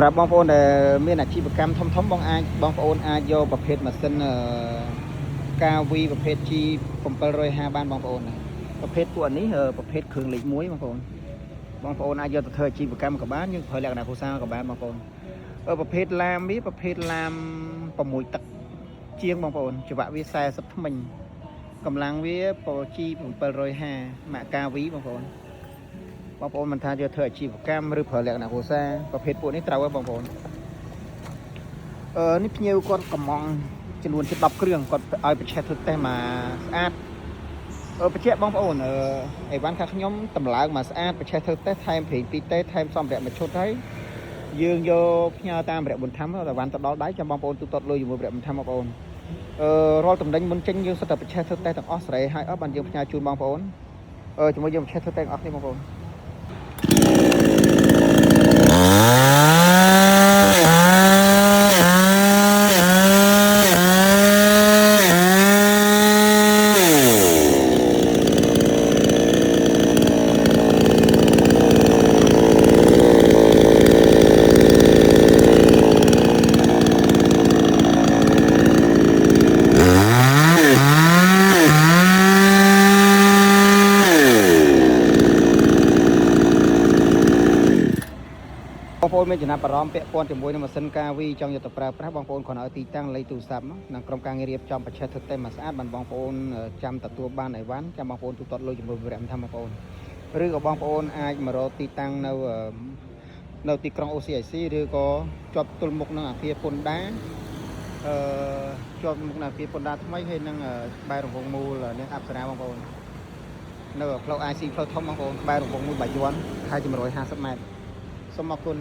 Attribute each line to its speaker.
Speaker 1: ប្រាប់បងប្អូនដែលមានអាជីវកម្មធំៗបងប្អូនអាចយកប្រភេទម៉ាស៊ីនកាវីប្រភេទ G750 បានបងប្អូនប្រភេទពួកនេះប្រភេទគ្រឿងលេខ1បងប្អូនអាចយកទៅធ្វើអាជីវកម្មក៏បានយើងប្រើលក្ខណៈគ្រួសារក៏បានបងប្អូនប្រភេទឡាមវាប្រភេទឡាម6ទឹកជាងបងប្អូនច្បាក់វា40ថ្មិញកម្លាំងវា G750 ម៉ាកកាវីបងប្អូនមិនថាយកធ្វើអាជីវកម្មឬប្រើលក្ខណៈគ្រួសារប្រភេទពួកនេះត្រូវហើយបងប្អូននេះភ្ញៀវគាត់កំងចំនួន10គ្រឿងគាត់ឲ្យប្រឆេះធ្វើតេស្តមកស្អាតបញ្ជាក់បងប្អូនអីវ៉ាន់ខាងខ្ញុំតម្លើងមកស្អាតប្រឆេះធ្វើតេស្តថែមប្រេង2តេស្តថែមសម្ភារៈមួយឈុតហើយយើងយកផ្ញើតាមរយៈបុណ្យធម្មដល់វ៉ាន់ទៅដល់ដៃចាំបងប្អូនទូទាត់លុយជាមួយរយៈបុណ្យធម្មបងប្អូនរាល់តំណែងមុនចេញយើងសិតតែប្រឆេះធ្វើតេស្តទាំងអស់សេរីហើយបានយើងផ្ញើជូនបងប្អូនជាមួយយើងប្រឆេះធ្វើតេស្តទាំងអស់នេះបងប្អូនបងប្អូនមានចំណាប់អារម្មណ៍ពាក់ព័ន្ធជាមួយនឹងម៉ាស៊ីនកាវីចង់យកទៅប្រើប្រាស់បងប្អូនគ្រាន់ឲ្យទីតាំងលេខទូរស័ព្ទក្នុងក្រុមការងាររៀបចំប្រឆេះធ្វើតេស្តមកស្អាតបានបងប្អូនចាំទទួលបានអីវ៉ាន់ចាំបងប្អូនទូទាត់លុយជាមួយវិរៈធម្មបងប្អូនឬក៏បងប្អូនអាចមករកទីតាំងនៅទីក្រុង OCIC ឬក៏ជាប់ទល់មុខនឹងអគារពន្ធដាជាប់មុខនឹងអគារពន្ធដាថ្មីហើយនឹងបែររង្វង់មូលនាងអប្សរាបងប្អូននៅផ្លូវ IC ផ្លូវធំបងប្អូនបែររង្វង់មូលបាយ័នហើយជា150ម៉ែត្រសូមអរគុណ